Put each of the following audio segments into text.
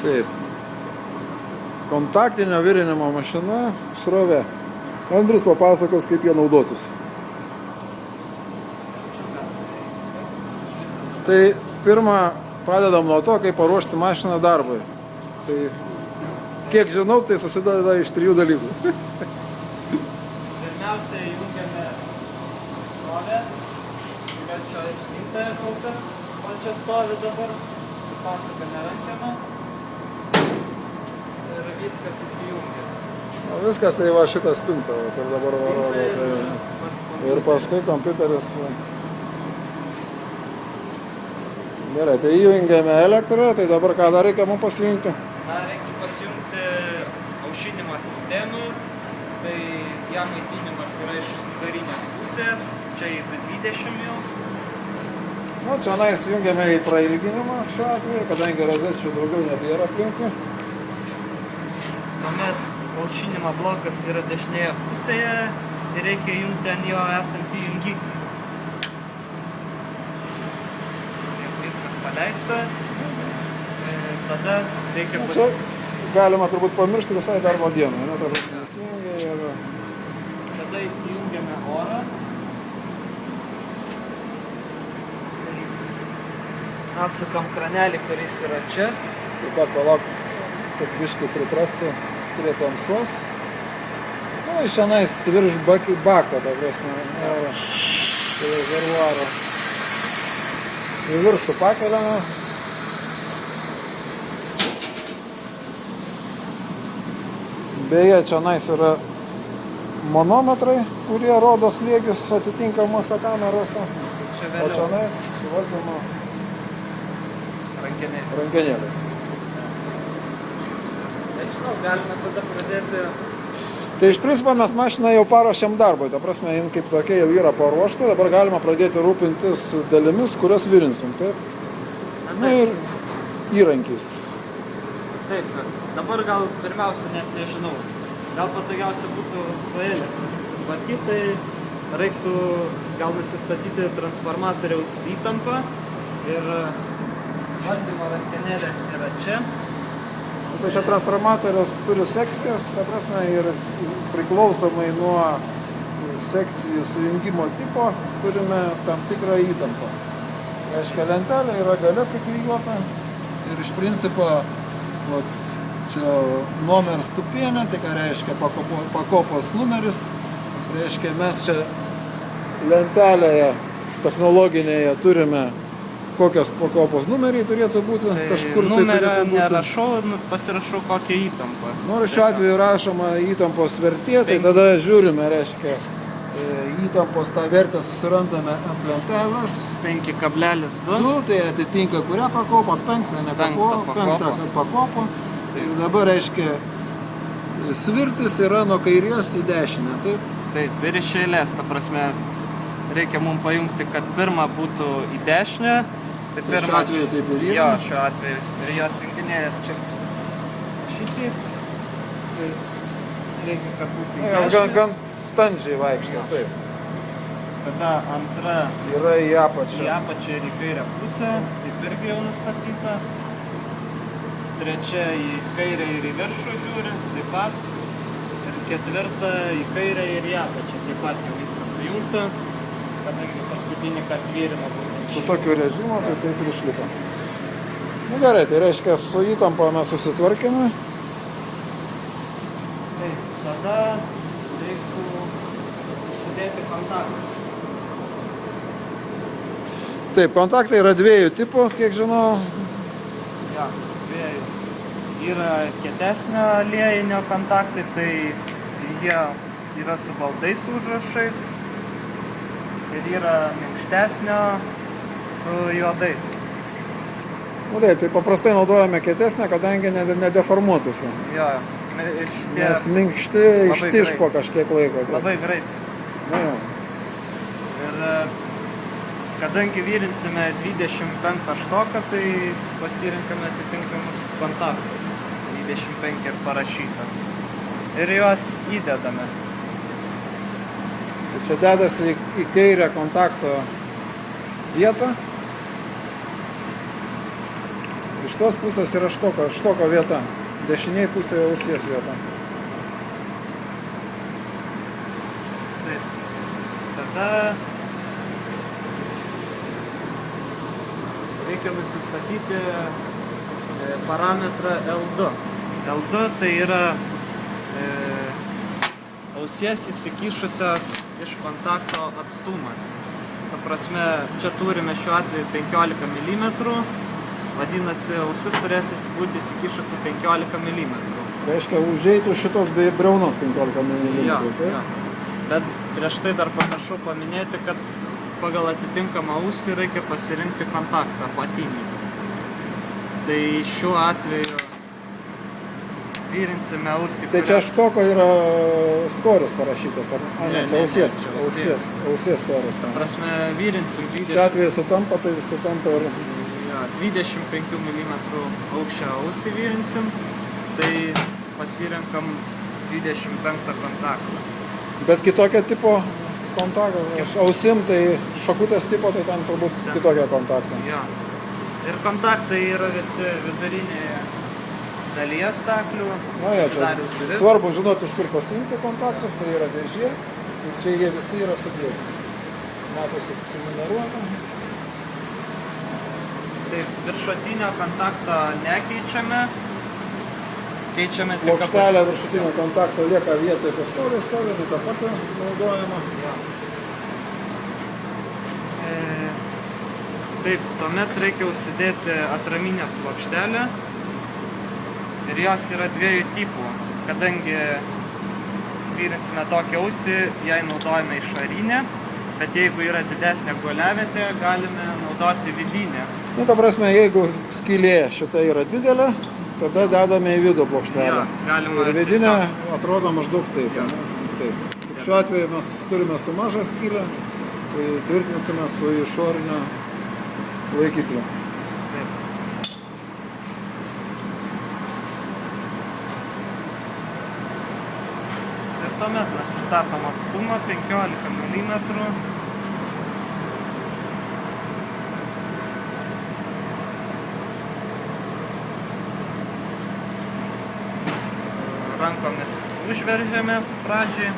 Taip. Kontaktinio virinimo mašina, srovė. Andrius papasakos, kaip jie naudotis. Tai pirmą pradedam nuo to, kaip paruošti mašiną darbui. Tai kiek žinau, tai susideda iš 3 dalykų. Pirmiausia, jungiame srovę. Yra čia spintoje kol kas, man čia stovi dabar. Pasaką nerankiame. Ir viskas įsijungia. Viskas tai va šitą spintą, kur dabar rodo. Ir paskui kompiuteris. Gerai, tai įjungėme elektrą, tai dabar ką dar reikia mums pasijungti? Reiktų pasijungti aušinimo sistemą, tai ją maitinimas yra iš garinės pusės, čia į 220 jau. Nu, čia jungiame į prailginimą šiuo atveju, kadangi rozečių daugiau nebėra aplinkui. Tuomet aušinimo blokas yra dešinėje pusėje ir reikia jungti ant jo esantį jungiklį. Viskas paleista, tada reikia Čia galima turbūt pamiršti visai darbo dieną, ne? Tada nesijungia ir... Tada įsijungiame orą. Apsukam kranelį, kuris yra čia. Taip pat palauk, kad biškai priprastų prie tamsos. Nu, iš šiandien virš bako, ta prasme, rezervuaro. Į viršų pakeliame. Beje, čia yra manometrai, kurie rodo slėgius atitinkamuose kamerose. O čia valdymo rankenėlės. Nežinau, galime tada pradėti... Tai iš principo mes mašiną jau paruošėm darbui, ta prasme, jin kaip tokia jau yra paruošta, dabar galima pradėti rūpintis dalimis, kurias virinsim, taip? Na ir įrankiais. Taip, dabar gal pirmiausia, net nežinau, gal patogiausia būtų su elektra susitvarkyti, tai reiktų gal nusistatyti transformatoriaus įtampą ir valdymo rankenėlės yra čia. Tai čia transformatorius turi sekcijas, ta prasme, ir priklausomai nuo sekcijų sujungimo tipo turime tam tikrą įtampą. Reiškia, lentelė yra gale priklijuota ir iš principo čia numer stupienė, tai ką reiškia pakopos numeris. Reiškia, mes čia lentelėje technologinėje turime kokios pakopos numeriai turėtų būti, tai kažkur tai numerio turėtų būti. Nerašau, pasirašau kokią įtampą. Nors šiuo atveju rašoma įtampos vertė, tai tada žiūrime, reiškia, įtampos tą vertę susirandame ant lentelės. 5,2. Tai atitinka kurią pakopą, penktą pakopą. Ir dabar, reiškia, svirtis yra nuo kairės į dešinę, taip? Taip, ir iš eilės, ta prasme, reikia mums pajungti, kad pirmą būtų į dešinę. Tai šiuo atveju taip ir yra? Jo, šiuo atveju. Ir jos junginėlės čia šitaip. Tai reikia, kad būtų į dešinę. Gan standžiai vaikšto, taip. Tada antra yra į apačią. Į apačią ir į kairę pusę, taip irgi jau nustatyta. Trečia į kairę ir į viršų žiūri, taip pat. Ir ketvirta į kairę ir į apačią, taip pat jau viskas sujungta. Kadangi paskutinį kartą vyrimo būtent. Su tokiu režimu, tai taip ir išliko. Nu gerai, tai reiškia, su įtampa mes susitvarkėme. Taip, tada reiktų užsidėti kontaktus. Taip, kontaktai yra 2 tipų, kiek žinau. Ja, 2. Yra kietesnio aliejinio kontaktai, tai jie yra su baltais užrašais. Ir yra minkštesnio su juodais. Nu taip, tai paprastai naudojame kietesnę, kadangi nedeformuotųsi. Jo, nes minkšti ištiš po kažkiek laiko. Labai greit. Na, jo. Ir kadangi vyrinsime 25 štoką, tai pasirinkame atitinkamus kontaktus. 25 ir parašyta. Ir juos įdedame. Čia dedasi į kairę kontakto vietą. Iš tos pusės yra štoko vieta, dešiniai pusėje ausies vieta. Taip. Tada reikia nusistatyti parametrą L2. L2 tai yra ausies įsikišusios iš kontakto atstumas. Ta prasme, čia turime šiuo atveju 15 mm, vadinasi, ausis turės būti įsikišusi 15 mm. Reiškia, užeitų šitos briaunos 15 mm. Ja. Bet prieš tai dar pamiršau paminėti, kad pagal atitinkamą ausį reikia pasirinkti kontaktą apatinį. Tai šiuo atveju vyrinsime ausį. Tai čia štoko yra storis parašytas, ar ne? Čia ausies storis. Ta prasme, vyrinsim 20... Šiuo atveju sutampa, tai sutampa ir... Ja, 25 mm aukščio ausį vyrinsim, tai pasirenkam 25 kontaktą. Bet kitokio tipo kontaktą, ausim, tai šakutės tipo, tai ten turbūt kitokia kontaktą. Ja. Ir kontaktai yra visi vidurinėje dalyje staklių. Na, ja, čia svarbu žinoti, iš kur pasiimti kontaktus, tai yra dėžė, ir čia jie visi yra sudėti. Matosi sunumeruota. Taip, viršutinio kontakto nekeičiame. Keičiame tik... Plokštelė viršutinio kontakto lieka vietoje pastoviai, tai tą patį naudojama. Ja. Taip, tuomet reikia užsidėti atraminę plokštelę. Ir jos yra dviejų tipų. Kadangi vyrinsime tokią ausį, jai naudojame išorinę, bet jeigu yra didesnė guoliavietė, galime naudoti vidinę. Nu, ta prasme, jeigu skylė šita yra didelė, tada dedame į vidų plokštelę. Ja, galima ir vidinė tiesiog... atrodo maždaug taip. Ja. Taip. Šiuo atveju mes turime su mažą skylę, tai tvirtinsime su išorinio laikikliu. Taip. Ir tuomet nusistatom atstumą 15 mm. Rankomis užveržiame pradžiai.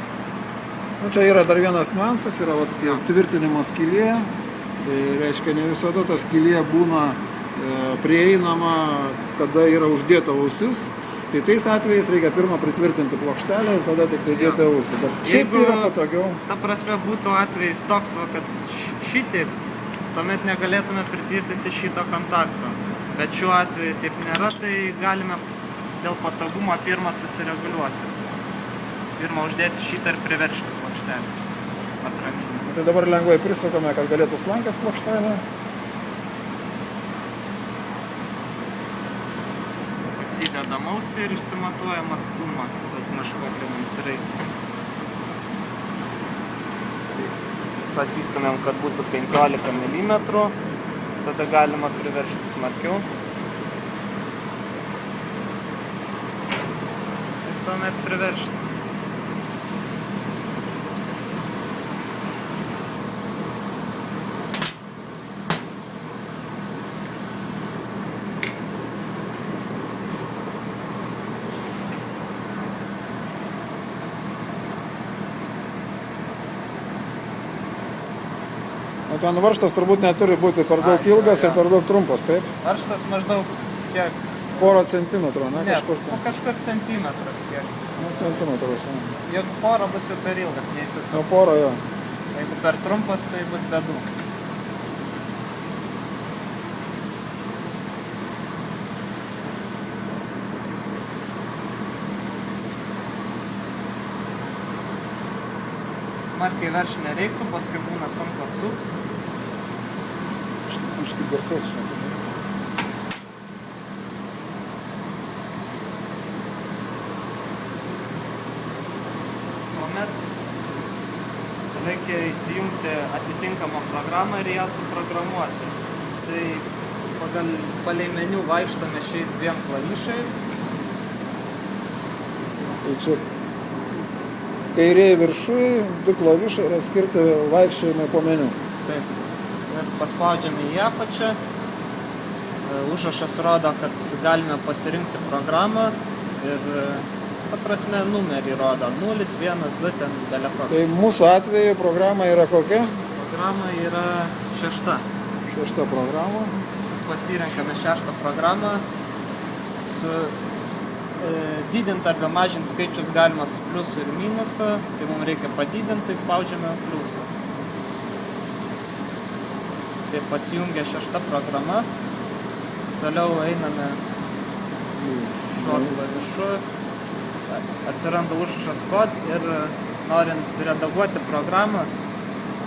Nu, čia yra dar vienas niuansas, yra tvirtinimo skylė. Tai reiškia, ne visada ta skylė būna prieinama, kada yra uždėta ausis. Tai tais atvejais reikia pirmą pritvirtinti plokštelę ir tada tik tai dėti ausį. Bet šiaip yra patogiau. Ta prasme būtų atvejais toks, kad šitaip, tuomet negalėtume pritvirtinti šito kontakto. Bet šiuo atveju taip nėra, tai galime dėl patogumo pirmą susireguliuoti. Pirmą uždėti šitą ir priveršti plokštelę atraminį. Tai dabar lengvai prisukame, kad galėtų slankęs plokštelę. Pasidedam ausį ir išsimatuojam atstumą, kad kažkokį mums reikia. Pasistumėm, kad būtų 15 mm, tada galima priveršti smarkiau. Ir tuomet priveršti. O ten varžtas turbūt neturi būti per daug ilgas ir per daug trumpas, taip? Varžtas maždaug kiek? Porą centimetrų, ne? Ne, kažkur centimetras kiek. Nu, centimetrus, ne. Jeigu pora bus jau per ilgas, neįsisuks. Nu, porą, jo. Jeigu per trumpas, tai bus bėdų. Smarkiai veršti nereiktų, paskui būna sunku atsukti. Kažkaip garsiai šiandien. Tuomet reikia įsijungti atitinkamą programą ir ją suprogramuoti. Tai pagal palei meniu vaikštame šiais dviem klavišais. Tai čia kairėje viršui, 2 klavišai yra skirti vaikščiojimai po meniu. Taip. Ir paspaudžiame į apačią. Užrašas rodo, kad galime pasirinkti programą ir, ta prasme, numerį rodo 0, 1, 2, ten belekoks. Tai mūsų atveju programa yra kokia? Programa yra 6. 6 programa. Pasirenkame 6 programą. Didinti arba mažinti skaičius galima su pliusu ir minusu, tai mums reikia padidinti, tai spaudžiame pliusą. Tai pasijungia 6 programa. Toliau einame šiuo klavišu, atsiranda užrašas kod ir norint redaguoti programą,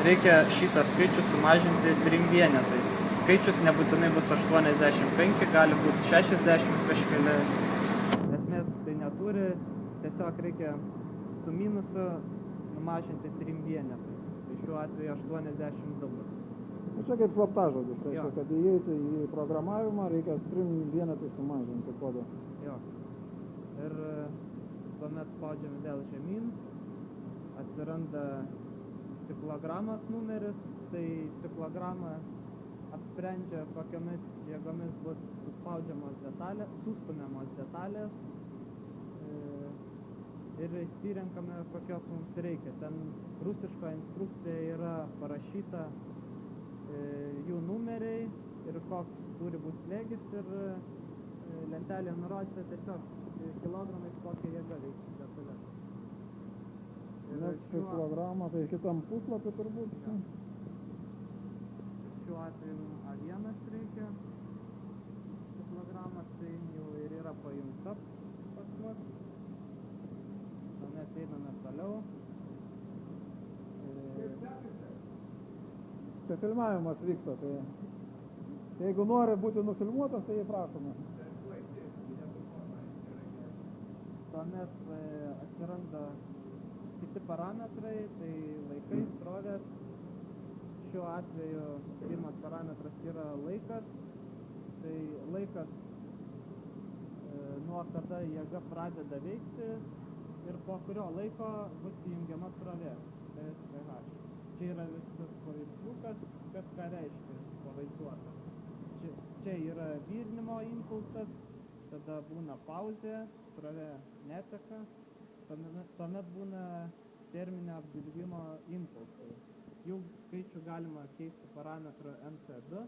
reikia šitą skaičių sumažinti 3 vienetais. Skaičius nebūtinai bus 85, gali būti 60 kažkeli. Esmės tai neturi, tiesiog reikia su minusu numažinti 3 vienetais. Tai šiuo atveju 82 bus. Čia kaip slaptažodis, tai Jo. kad įeiti į programavimą reikia 3 vienetai sumažinti kodą. Jo. Ir tuomet spaudžiame vėl žemyn, atsiranda ciklogramos numeris, tai ciklograma apsprendžia, kokiamis jėgomis bus suspaudžiamos detalės, sustumiamos detalės ir išsirenkame, kokios mums reikia. Ten rusiška instrukcija yra parašyta jų numeriai ir koks turi būti slėgis ir lentelė nurodyta tiesiog kilogramais kokia jėga veikia detalės. Kilogramą, tai kitam puslapį turbūt. Ja. Šiuo atveju A1 reikia. Kilogramas tai jau ir yra pajungta pas mus. Tuomet einame toliau. Čia filmavimas vyksta, tai jeigu nori būti nufilmuotas, tai prašome. Tuomet atsiranda kiti parametrai, tai laikai, srovės. Šiuo atveju pirmas parametras yra laikas. Tai laikas nuo kada jėga pradeda veikti ir po kurio laiko bus įjungiama srovė. SPH. Čia yra visas paveiksliukas, kas ką reiškia pavaizduota. Čia yra virinimo impulsas, tada būna pauzė, srovė neteka, tuomet būna terminio apdilgimo impulsai. Jų skaičių galima keisti parametru NC2,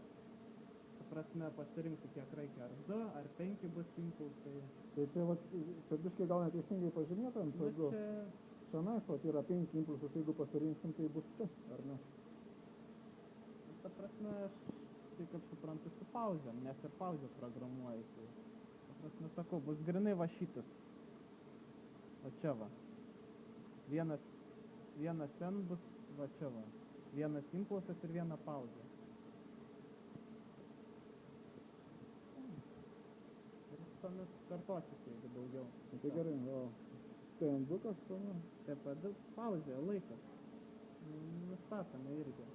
ta prasme pasirinkti kiek reikia, ar 2, ar 5 bus impulsai. Tai čia biškai gal neteisingai pažymėta NC2. Čia yra 5 impulsus, jeigu pasirinksim, tai bus čia, ar ne? Ta prasme, aš tai kaip suprantu su pauzėm, nes ir pauzę programuoju. Tai, ta prasme, sakau, bus grinai va šitas. O čia va. Vienas ten bus va čia va. Vienas impulsas ir viena pauzė. Ir tuomet kartosis, jeigu daugiau. Tai gerai, o TN2 kas tuomet? TP2 pauzė, laikas. Nustatome irgi.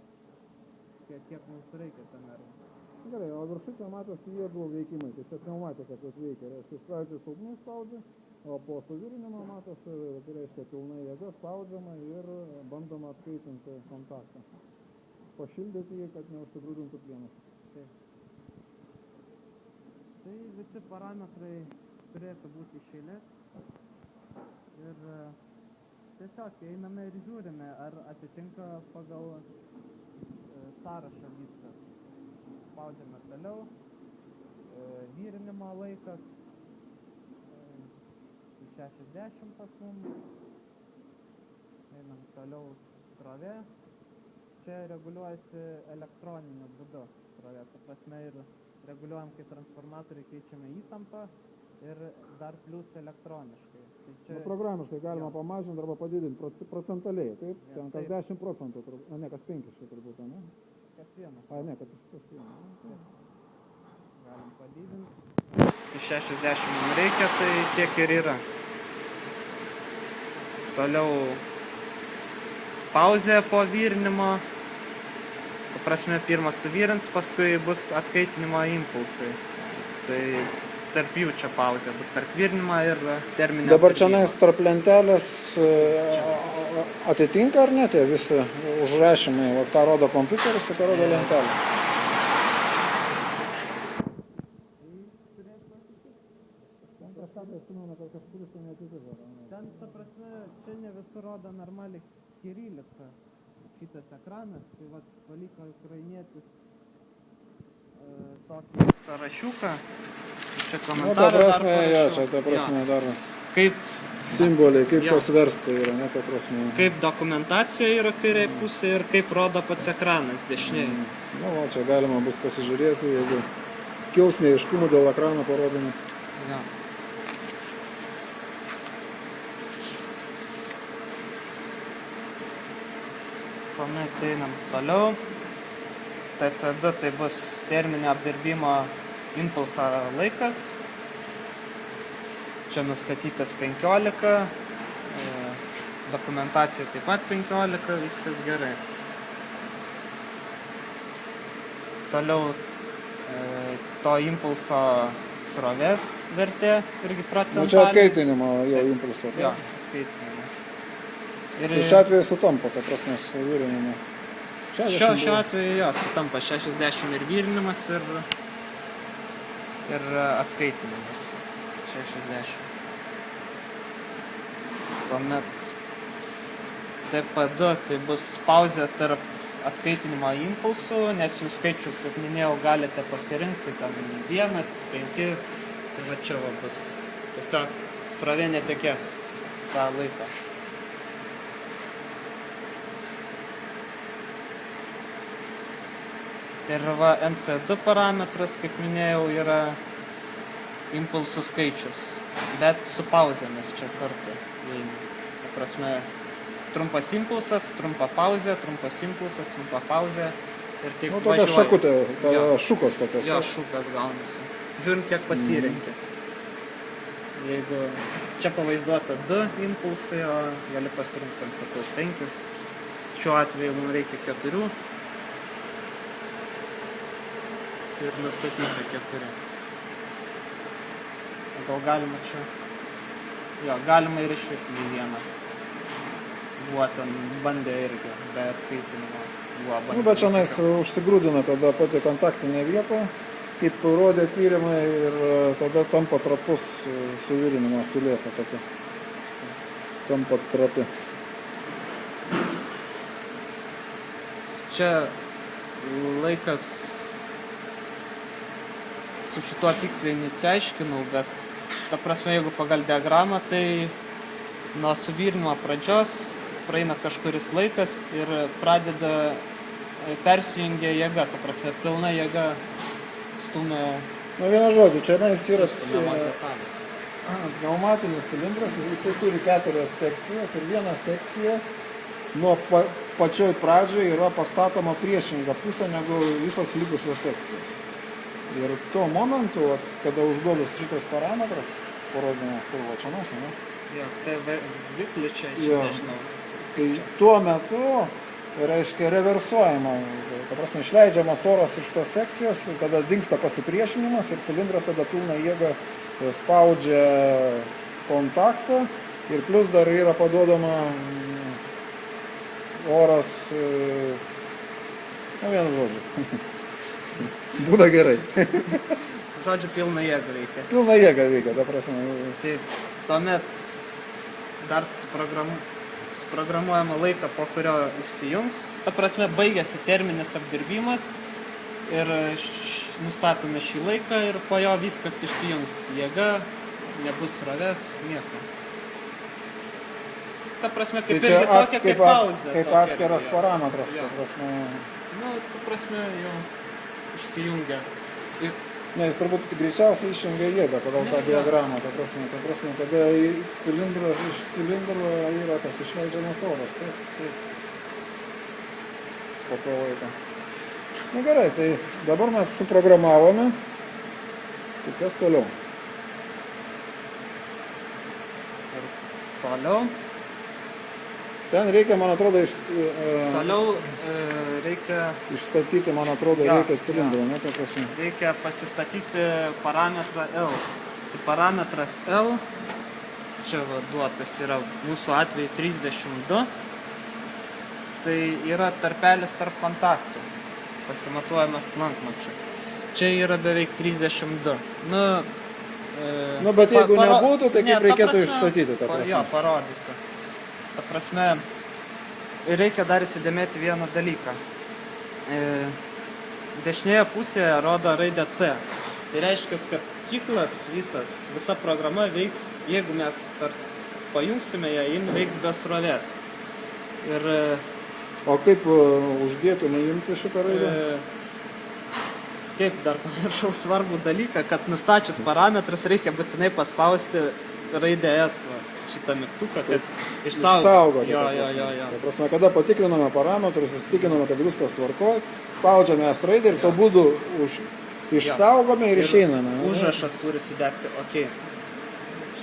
Kiek mums reikia ten ar. Gerai, o viršutė matosi jėgų veikimai, tai čia pneumatika tas veikia. Reiškia, iš pradžių silpnai spaudžia, o po suvirinimo matosi, tai reiškia, pilna jėga spaudžiama ir bandoma atkaitinti kontaktą. Pašildyti jį, kad neužsigrūdintų plienas. Taip. Tai visi parametrai turėtų būti iš eilės. Ir tiesiog einame ir žiūrime, ar atitinka pagal sąrašą viskas. Spaudžiame toliau. Virinimo laikas 60 pas mums. Einam toliau srovė. Čia reguliuojasi elektroniniu būdu srovė. Ta prasme ir reguliuojam, kai transformatoriai keičiame įtampą ir dar plius elektroniškai. Tai čia programiškai galima pamažinti arba padidinti procentaliai, taip? Ten kas 10 procentų, ne, kas 5 čia turbūt, ne? Kas vienas. Ne, kas vienas. Galim padidinti. 60 mums reikia, tai tiek ir yra. Toliau pauzė po virinimo. Ta prasme, pirmas suvirins, paskui bus atkaitinimo impulsai. Tai tarp jų čia pauzė bus, tarp virinimo ir terminio. Dabar čia tarp lentelės atitinka ar ne tie visi užrašymai, ką rodo kompiuteris, ką rodo lentelė? kažką tai atsimenu, kad kažkuris tai netitiko. Ten, ta prasme, čia ne visur rodo normaliai kirilika. Šitas ekranas, tai vat paliko ukrainietis tokį sąrašiuką. Čia Nu, ta komentarą prasme, dar jo, parašiau. čia ta prasme dar Kaip, simboliai, kaip Jo. pasversta yra, ne, ta prasme. kaip dokumentacija yra kairiai pusė ir kaip rodo pats ekranas dešiniai. Nu, va, čia galima bus pasižiūrėti, jeigu kils neiškumų dėl ekrano parodymų. Jo. Tuomet einam toliau. TC2 tai bus terminio apdirbimo impulso laikas. Čia nustatytas 15, dokumentacija taip pat 15, viskas gerai. Toliau to impulso srovės vertė irgi Nu, čia procentaliai. atkaitinimo jo impulso. Jo, atkaitinimo. Ir Tai šiuo atveju sutampa, ta prasme, su virinimu. šiuo atveju jo, sutampa 60 ir virinimas ir atkaitinimas. 60. Tuomet TP2 tai bus pauzė tarp atkaitinimo impulsų, nes jų skaičių, kaip minėjau, galite pasirinkti, ten 1, 5, tai va čia va bus tiesiog srovė netekės tą laiką. Ir va NC2 parametras, kaip minėjau, yra impulsų skaičius, bet su pauzėmis čia kartu. Ta prasme, trumpas impulsas, trumpa pauzė, trumpas impulsas, trumpa pauzė ir taip Nu, tokia važiuoja. šakutė, Jo. šukos tokios. Jo, taip? šukas gaunasi. Žiūrint, kiek pasirenki. Jeigu čia pavaizduota 2 impulsai, o gali pasirinkti, ten sakau, 5. Šiuo atveju mums reikia 4. Ir nustatyti 4. Gal galima čia? Jo, galima ir iš vis nei vieną. Buvo ten bandė irgi, be atkaitinimo. Nu, bet čia nais užsigrūdina tada pati kontaktinė vieta, kaip rodė tyrimai ir tada tampa trapus suvirinimo sulėta tokia. Tampa trapi. Čia laikas su šituo tiksliai nesiaiškinau, bet ta prasme, jeigu pagal diagramą, tai nuo suvirinimo pradžios praeina kažkuris laikas ir pradeda persijungia jėga, ta prasme, pilna jėga stumia Nu, vienu žodžiu, čia nais yra stumiamas detalės. pneumatinis cilindras ir jisai turi 4 sekcijas ir viena sekcija nuo pačioj pradžioj yra pastatoma priešinga pusė negu visos likusios sekcijos. Ir tuo momentu, kada užduodas šitas parametras, parodymą, kur va čia nasi, ne? Jo, tai viklį čia, Jo. nežinau. Tai tuo metu, reiškia, reversuojama, ta prasme, išleidžiamas oras iš tos sekcijos, tada dingsta pasipriešinimas ir cilindras tada pilna jėga spaudžia kontaktą ir plus dar yra paduodama oras, nu vienu žodžiu, būna gerai. Žodžiu, pilna jėga reikia. Pilna jėga veikia, ta prasme. Tai tuomet dar suprogramuojama laiką, po kurio išsijungs. Ta prasme, baigėsi terminis apdirbimas ir nustatome šį laiką ir po jo viskas išsijungs. Jėga, nebus srovės, nieko. Ta prasme, kaip Tai irgi tokia kaip pauzė. kaip tokia atskiras irgi, jo. parametras, Jo. ta prasme. Nu, ta prasme, jau išsijungia. Ir Ne, jis turbūt greičiausiai išjungia jėgą pagal tą Ne, diagramą, ta prasme, kada iš cilindro yra tas išleidžiamas oras, taip. Po to laiko. Na gerai, tai dabar mes suprogramavome, tai kas toliau? toliau. Ten reikia, man atrodo, Toliau reikia išstatyti, man atrodo, Jo, reikia cilindrą, ne, ta prasme. reikia pasistatyti parametrą L. Tai parametras L, čia va, duotas yra mūsų atveju 32, tai yra tarpelis tarp kontaktų, pasimatuojamas slankmačiu. Čia yra beveik 32. Nu, Nu, bet jeigu nebūtų, tai kaip reikėtų išstatyti tą prasme? Jo, parodysiu. Ta prasme, reikia dar įsidėmėti vieną dalyką. Dešinėje pusėje rodo raidę C. Tai reiškia, kad ciklas visa programa veiks, jeigu mes pajungsime ją, jin veiks be srovės. Ir, o kaip uždėtų nuimti šitą raidę? Taip, dar pamiršau svarbų dalyką, kad nustačius parametrus reikia būtinai paspausti raidę S, šitą mygtuką, kad išsaugoti. Jo. Tai prasme, kada patikriname parametrus, įsitikiname, kad viskas tvarkoja, spaudžiame S raidę ir to būdu išsaugome ir išeiname. Užrašas turi sudegti OK.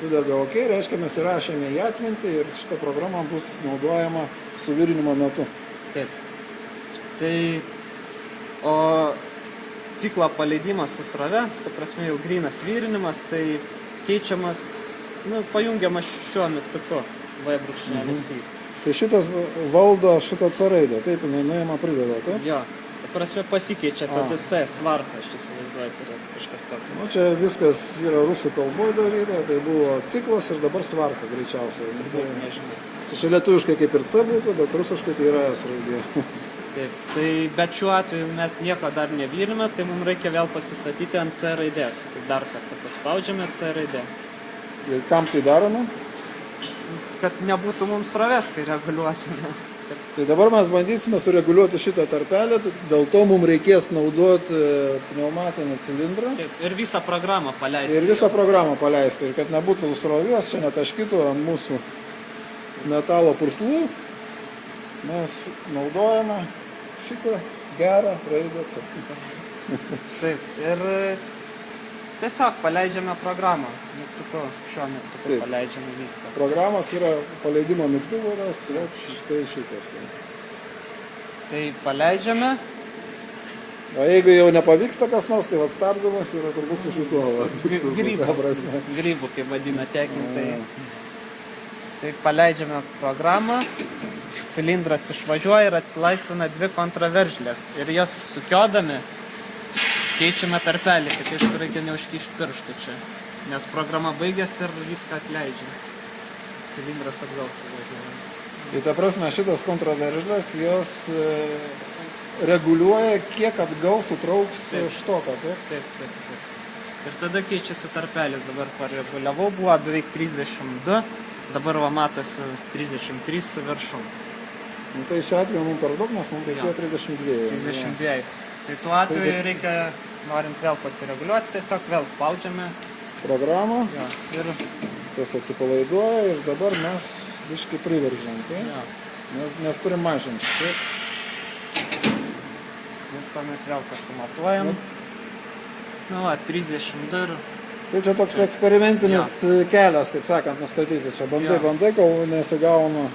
Sudega OK, reiškia, mes įrašėme į atmintį ir šitą programą bus naudojama suvirinimo metu. Taip. Tai, o ciklo paleidimas su srove, ta prasme jau grynas virinimas, tai keičiamas, pajungiamas šiuo mygtuku V-I. Tai šitas valdo šitą C raidę, taip, jinai nuima prideda, taip? Jo, ta prasme pasikeičia tada C svarka, aš įsivaizduoju, turėtų kažkas tokio. Nu, čia viskas yra rusų kalboje daryta, tai buvo ciklas ir dabar svarka greičiausiai. Turbūt nežinau. Čia lietuviškai kaip ir C būtų, bet rusiškai tai yra S raidė. Taip, tai bet šiuo atveju mes nieko dar nevyrime, tai mums reikia vėl pasistatyti ant C raidės. Tai dar kartą paspaudžiame C raidę. Ir kam tai darome? Kad nebūtų mums srovės, kai reguliuosime. Tai dabar mes bandysime sureguliuoti šitą tarpelį, dėl to mums reikės naudoti pneumatinį cilindrą. Taip, ir visą programą paleisti. Ir visą programą paleisti, ir kad nebūtų srovės, čia netaškytų ant mūsų metalo purslų. Mes naudojame šitą gerą raidę C. Taip, ir tiesiog paleidžiame programą. Šiuo mygtuku paleidžiame viską. Programas yra paleidimo mygtukas, štai šitas. Tai paleidžiame. O jeigu jau nepavyksta kas nors, tai stabdymas yra turbūt su šituo grybų, kaip vadina tekintai. Tai paleidžiame programą. Cilindras išvažiuoja ir atsilaisvina dvi kontraveržlės. Ir jas sukiodami keičiame tarpelį, tik aišku reikia neužkišti pirštų čia. Nes programa baigėsi ir viską atleidžia. Cilindras atgal suvažiuoja. Tai ta prasme, šitas kontraveržlės, jos reguliuoja, kiek atgal sutrauks štoką, taip? Taip. Ir tada keičiasi tarpelis. Dabar pareguliavau, buvo beveik 32, dabar va matosi 33 su viršum. Tai šiuo atveju mums per daug, nes mums reikėjo 32. 32. Tai tuo atveju reikia, norint vėl pasireguliuoti, tiesiog vėl spaudžiame programą. Ir tas atsipalaiduoja ir dabar mes biškai priveržiam. Nes turim mažinti. Ir tuomet vėl pasimatuojam. 32 ir... Tai čia toks eksperimentinis kelias, taip sakant, nustatyti. Čia bandai, kol nesigauna.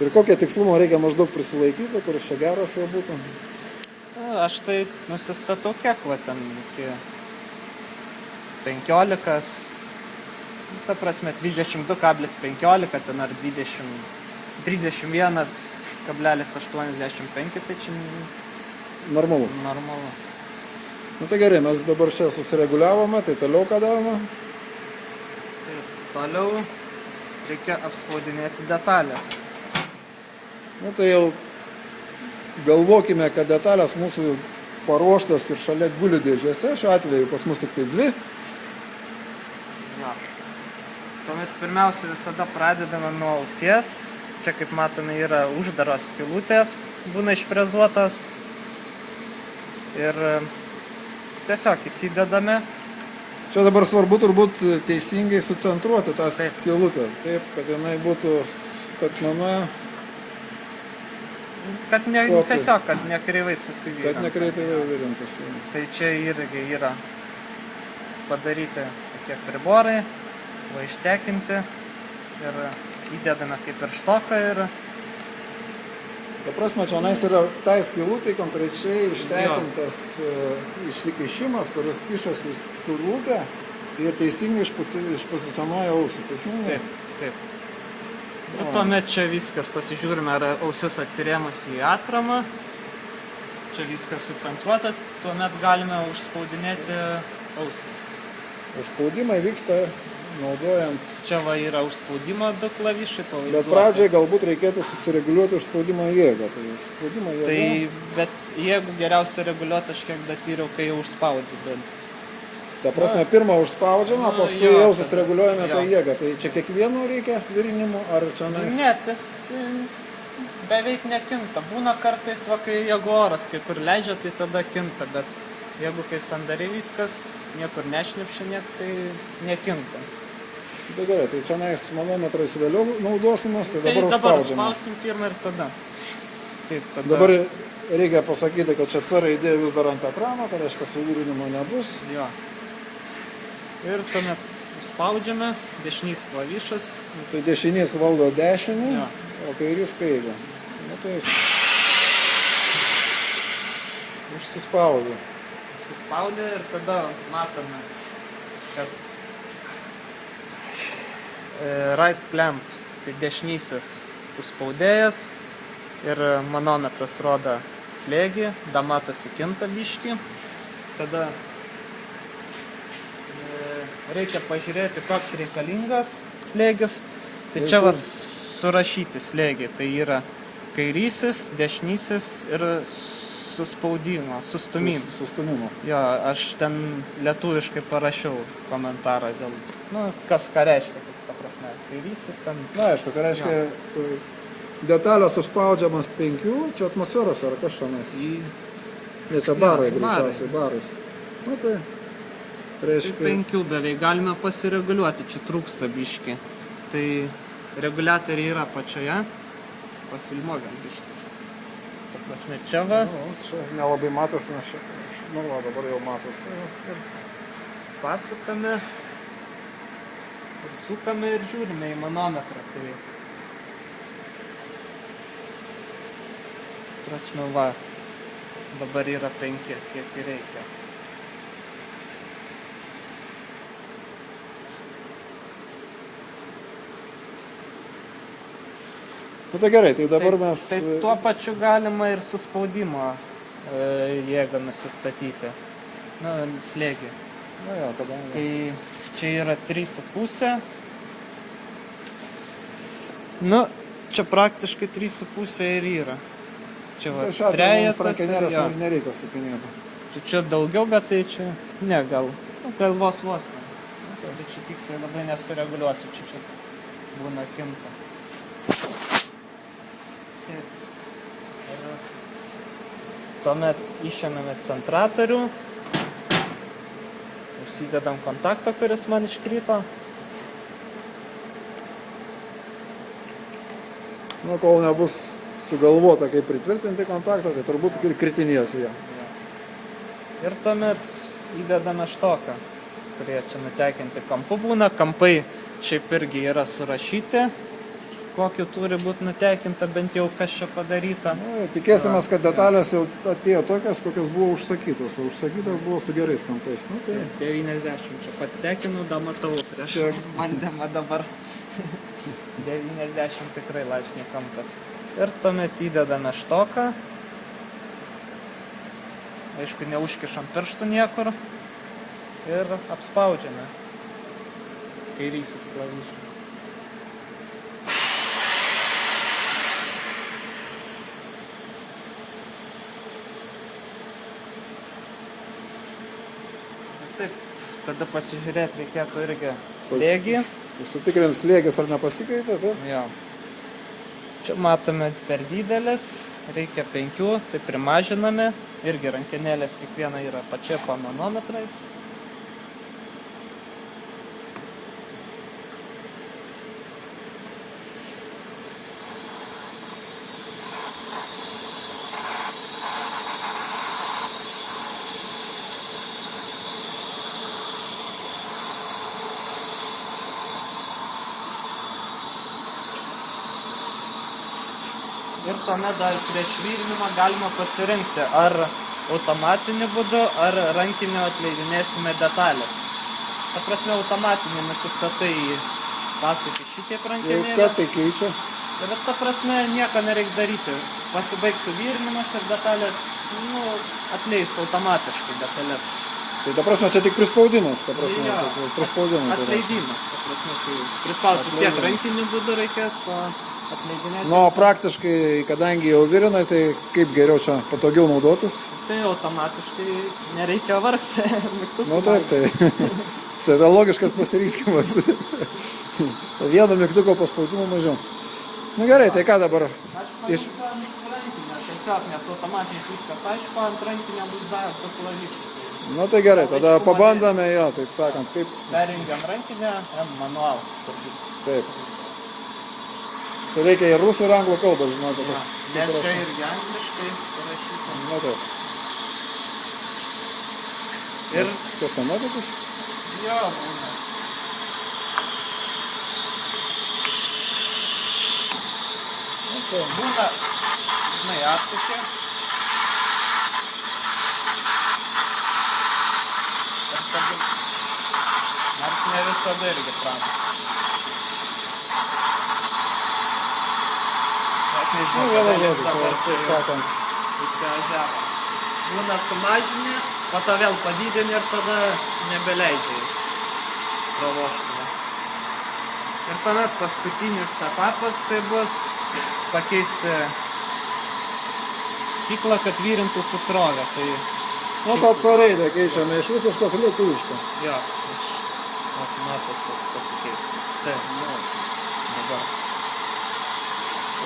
Ir kokią tikslumo reikia maždaug prisilaikyti, kuris čia geras jau būtų? Aš tai nusistatau kiek, ten iki 15, ta prasme 32,15, ten ar 31,85, tai čia normalu. Nu tai gerai, mes dabar čia susireguliavome, tai toliau ką darome? Toliau reikia apspaudinėti detalės. Nu tai jau galvokime, kad detalės mūsų paruoštas ir šalia guli dėžėse, šiuo atveju pas mus tik tai 2. Tuomet pirmiausia visada pradedame nuo ausies. Čia kaip matome yra uždaros skylutės, būna išfrezuotos. Ir tiesiog įsidedame. Čia dabar svarbu turbūt teisingai sucentruoti tą skylutę, taip, kad jinai būtų statmena. Kad tiesiog, kad nekreivai susivyrintų. Kad nekreivai virintus. Tai čia irgi yra padaryti tokie priborai, va ištekinti ir įdedame kaip ir štoką ir... Ta prasme, čia yra tai skylutė konkrečiai ištekintas išsikišimas, kuris kišasi į skylutę ir teisingai išpozicionuoja ausį. Teisingai? Taip. Ir tuomet čia viskas, pasižiūrime, ar ausis atsirėmus į atramą. Čia viskas sucentruota, tuomet galime užspaudinėti ausį. Užspaudimai vyksta naudojant, Čia va yra užspaudimo 2 klavišai, bet pavaizduoti. pradžiai galbūt reikėtų susireguliuoti užspaudimo jėgą. Tai užspaudimo jėga, Tai, bet jeigu geriausia reguliuoti, aš kiek datyriau, kai jau užspaudi bent. ta prasme, pirmą užspaudžiame, Nu, paskui jo, jau tada- susireguliuojame tą jo. jėgą. Tai čia kiekvieno reikia virinimo, ar čia nais? Ne, tas beveik nekinta. Būna kartais, va, kai jeigu oras kai kur leidžia, tai tada kinta, bet jeigu kai sandariai viskas, niekur nešnipšia nieks, tai nekinta. Tai gerai, tai čia nais manometrais vėliau naudosimas, tai Tai dabar dabar užspaudžiame. spausim pirmą ir tada. Taip, tada. Dabar reikia pasakyti, kad čia C raidė vis dar ant ekrano, tai reiškia suvirinimo nebus. Jo. Ir tuomet spaudžiame, dešinys klavišas. Tai dešinys valdo dešinį, Jo. o kairys kairį. Nu, tai užsispaudė. Suspaudė ir tada matome, kad right clamp, tai dešinysis užspaudėjas ir manometras rodo slėgį, da matosi kinta biškį. Tada reikia pažiūrėti, koks reikalingas slėgis. Tai čia vas surašyti slėgiai, tai yra kairysis, dešinysis ir suspaudimo, sustumimo. Sustumimo. Jo, aš ten lietuviškai parašiau komentarą dėl, nu, kas ką reiškia, kaip ta prasme, kairysis ten. Na, aišku, tai reiškia, detalės užspaudžiamas 5, čia atmosferos ar kas šiandien. Ne, čia barai, Jo, greičiausiai, barais. Na, tai Tai reiškia, 5 beveik galime pasireguliuoti, čia trūksta biški. Tai reguliatoriai yra pačioje, pafilmuojam biški. Ta prasme, čia va, nu, čia nelabai matosi, nes čia, nu, va, dabar jau matosi. Ir pasukame ir sukame ir žiūrime į manometrą. Tai prasme, va, dabar yra 5, kiek ir reikia. Nu, tai gerai, tai dabar mes... Tai tuo pačiu galima ir suspaudimo jėgą nusistatyti. Nu, slėgį. Na jo, kadangi... Tai čia yra 3,5. Nu, čia praktiškai 3,5 ir yra. Čia va, Tai šiuo atveju mums trejetas. rankenėlės Jo. nereikia sukinėti. Čia daugiau, bet tai čia, ne, gal vos vos. Tai čia tiksliai labai nesureguliuosiu, čia būna kinta. Taip. Ir tuomet išėmėme centratorių, užsidedam kontaktą, kuris man iškrito. Nu, kol nebus sugalvota, kaip pritvirtinti kontaktą, tai turbūt ir kritinės jie. Ir tuomet įdedame štoką, kurie čia nutekinti kampu būna. Kampai šiaip irgi yra surašyti, kokiu turi būti nutekinta, bent jau kas čia padaryta. Nu, tikėsimės, kad detalės jau atėjo tokias, kokios buvo užsakytos. O užsakytos buvo su gerais kampais. Nu, tai 90 čia pats tekinu, da matau prieš Čia- bandymą dabar. 90 tikrai laipsnių kampas. Ir tuomet įdedame štoką. Aišku, neužkišam pirštų niekur. Ir apspaudžiame. Kairysis klavišas. Taip, tada pasižiūrėti reikėtų irgi slėgį. sutikrint slėgis ar nepasikeitė, tai Jo. Čia matome per didelis, reikia 5, tai primažiname. Irgi rankenėlės kiekviena yra pačia po manometrais. Ir tuomet dar prieš vyrinimą galima pasirinkti, ar automatiniu būdu, ar rankiniu atleidinėsime detalės. Ta prasme, automatinį nusistatai į pasakį šitiek jau ką rankenėlę. tai keičia. Ir ta prasme, nieko nereiks daryti. Pasibaigsiu vyrinimas ir detalės, nu, atleis automatiškai detalės. Tai ta prasme, čia tik prispaudimas, ta prasme, Jo. tik prispaudimas. Atleidimas, ta prasme, tai prispausti vis tiek rankiniu būdu reikės, o atleidinėti. Nu, o praktiškai, kadangi jau virinai, tai kaip geriau čia patogiau naudotis? Tai automatiškai nereikia vargti mygtukų. Nu taip, tai čia yra logiškas pasirinkimas. Vieno mygtuko paspaudimo mažiau. Nu gerai, tai ką dabar? Aš rankinę tiesiog, nes automatinis viskas aišku, ant rankinio bus dar tos klavišai. Nu tai gerai, tada pabandome jo, taip sakant, kaip. Perjungiam rankinę, manual. Taip. Čia reikia ir rusų ir anglų kalbą žinoti. Ja, nes čia irgi angliškai parašyta. Nu taip. Ir Kas ten nuototis? jo, būna. Būna, žinai, atpučia. Ir tada, nors ne visada irgi pranas. Aš Nu, nežinau, vienas kodėl žodis, dabar taip sakant. įsivažiavo. Būna sumažini, po to vėl padidini ir tada nebeleidžia jis pralošti. Ir tuomet paskutinis etapas tai bus pakeisti ciklą, kad vyrintų su srovė. Tai Nu, tą raidę keičiame iš visiškos lietuviško. jo, matosi pasikeis. C, nu, dabar.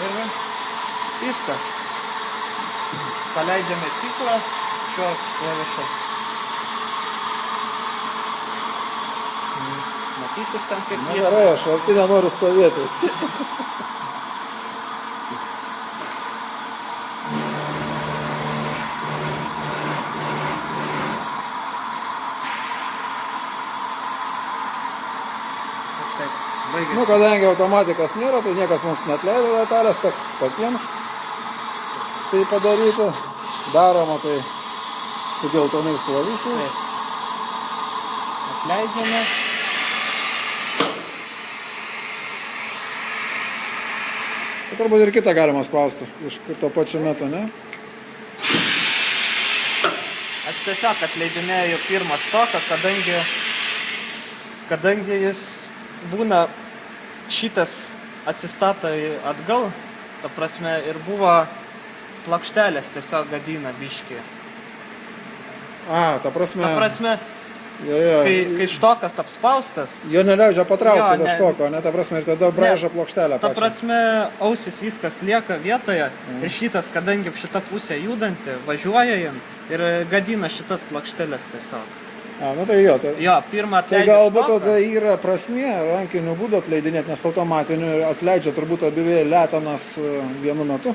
Ir viskas. Paleidžiame ciklą šiuo klavišu. Matysis ten kaip Na gerai, aš arti nenoriu stovėti. Taip, baigėsi. Nu, kadangi automatikas nėra, tai niekas mums neatleido detalės, teks patiems tai padaryti. Daroma tai su geltonais klavišais. Atleidžiame. Tai turbūt ir kitą galima spausti iš to pačiu metu, ne? Aš tiesiog atleidinėju pirmą štoką, kadangi jis būna šitas atsistato atgal, ta prasme, ir buvo plokštelės tiesiog gadina biškį. Ta prasme, Ta prasme, jo, kai štokas apspaustas, jo neleidžia patraukti Jo, to ne. štoko, ne, ta prasme, ir tada braižo plokštelę ta pačią. prasme, ausis viskas lieka vietoje ir šitas, kadangi šita pusė judanti, važiuoja jin ir gadina šitas plokštelės tiesiog. Nu tai jo, tai, Jo, pirmą tai atleidžiu galbūt štoką. tada yra prasmė rankiniu būdu atleidinėti, nes automatiniu atleidžia turbūt abi letanas vienu metu.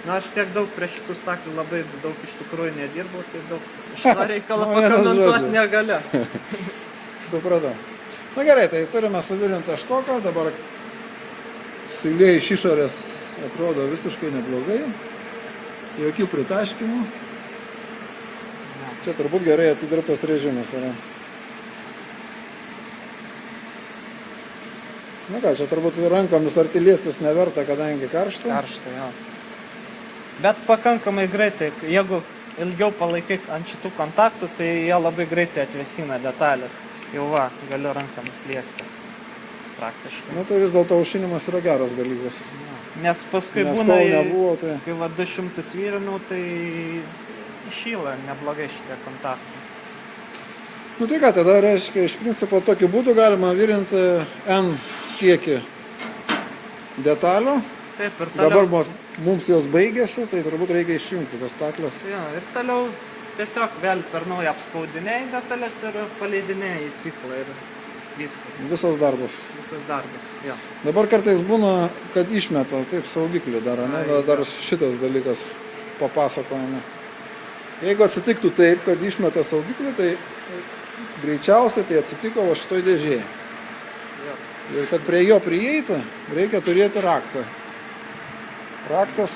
Na, aš tiek daug prie šitų staklių labai daug iš tikrųjų nedirbau, tai daug šitą reikalą Nu, vienas pakomentuoti žodžiu. negaliu. Supratau. Na gerai, tai turime suvirintą štoką, dabar siūlė iš išorės atrodo visiškai neblogai, jokių pritaškimų. Čia turbūt gerai atidirbtas režimas yra. Na ką, čia turbūt rankomis arti liestis neverta, kadangi karšta. Karšta, jo. Bet pakankamai greitai, jeigu ilgiau palaikai ant šitų kontaktų, tai jie labai greitai atvėsina detalės. Jau va, galiu rankomis liesti. Praktiškai. Nu tai vis dėlto aušinimas yra geras dalykas. Nes paskui Nes būna, kol nebuvo, tai... kai va 200 vyrinų, tai išyla neblogai šitie kontaktai. Nu tai ką, tada reiškia, iš principo tokiu būdu galima virinti N kiekį detalių. Taip, ir Dabar toliau. mums jos baigėsi, tai turbūt reikia išjungti tas staklės. Jo, ir toliau tiesiog vėl per naują apspaudinėjai detalės ir paleidinėjai į ciklą ir viskas. Visas darbas. Visas darbas, jo. Dabar kartais būna, kad išmeta, taip, saugiklį dar, ne? Ai, Dar šitas dalykas papasakojame. Jeigu atsitiktų taip, kad išmeta saugiklį, tai greičiausiai tai atsitiko va šitoj dėžėje. Jo. Ir kad prie jo prieiti, reikia turėti raktą. Raktas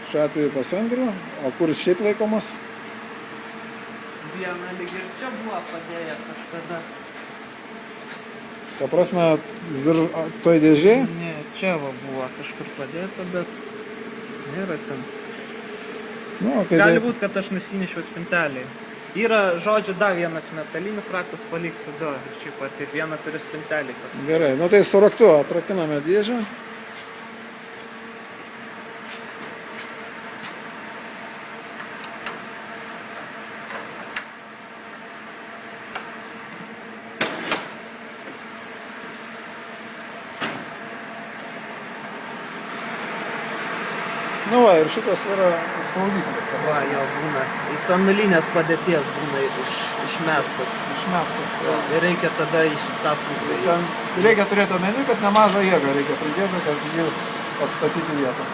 šiuo atveju pas Andrių, o kur jis šiaip laikomas? Vieną lyg ir čia buvo padėję kažkada. Ta prasme, toj dėžėje? Ne, čia va buvo kažkur padėta, bet nėra ten. Nu, kai Gali būti, kad aš nusinešiau spintelį. Yra, žodžiu, dar vienas metalinis raktas, paliksiu du. Šiaip ar taip vieną turiu spintelį. Gerai, nu tai su raktu atrakiname dėžę. Nu va, ir šitas yra saugiklis. Va, jo būna. Jis ant nulinės padėties būna išmestas. Išmestas. Jo, ir reikia tada į šitą pusę. Ten reikia turėti omeny, kad nemažą jėgą reikia pridėti, kad jį atstatyti vietą.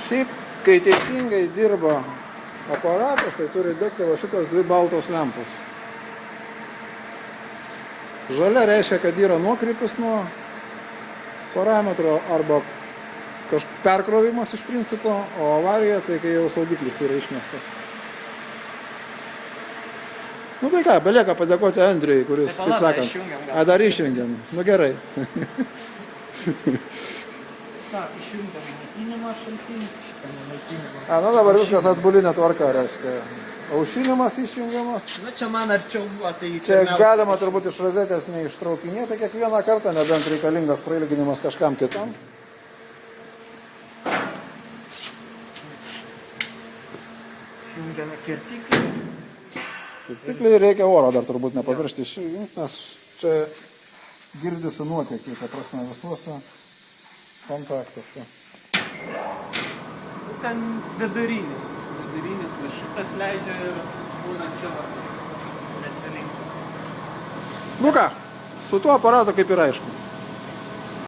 Šiaip, kai teisingai dirba aparatas, tai turi degti va šitas dvi baltos lempos. Žalia reiškia, kad yra nuokrypis nuo parametro arba perkrovimas iš principo, o avarija tai kai jau saugiklis yra išmestas. Nu tai ką, belieka padėkoti Andriui, kuris, Tai kaip pala, sakant, dar išjungiam. Nu gerai. Išjungiam maitinimą šaltinį, šitą nemaitinimą. Nu dabar viskas atbulinė tvarka, reiškia. Aušinimas išjungiamas. Nu čia man arčiau buvo, tai Čia galima turbūt iš rozetės neištraukinėti kiekvieną kartą, nebent reikalingas prailginimas kažkam kitam. Išjungiame kirtiklį. Tikliai reikia oro dar turbūt nepaviršti išjungti, nes čia girdisi nuotėkiai, ta prasme, visuose kontaktuose. Ten vidurinis, va šitas leidžia ir būna čia va, neatsilinkia. Nu ką, su tuo aparatu kaip ir aišku.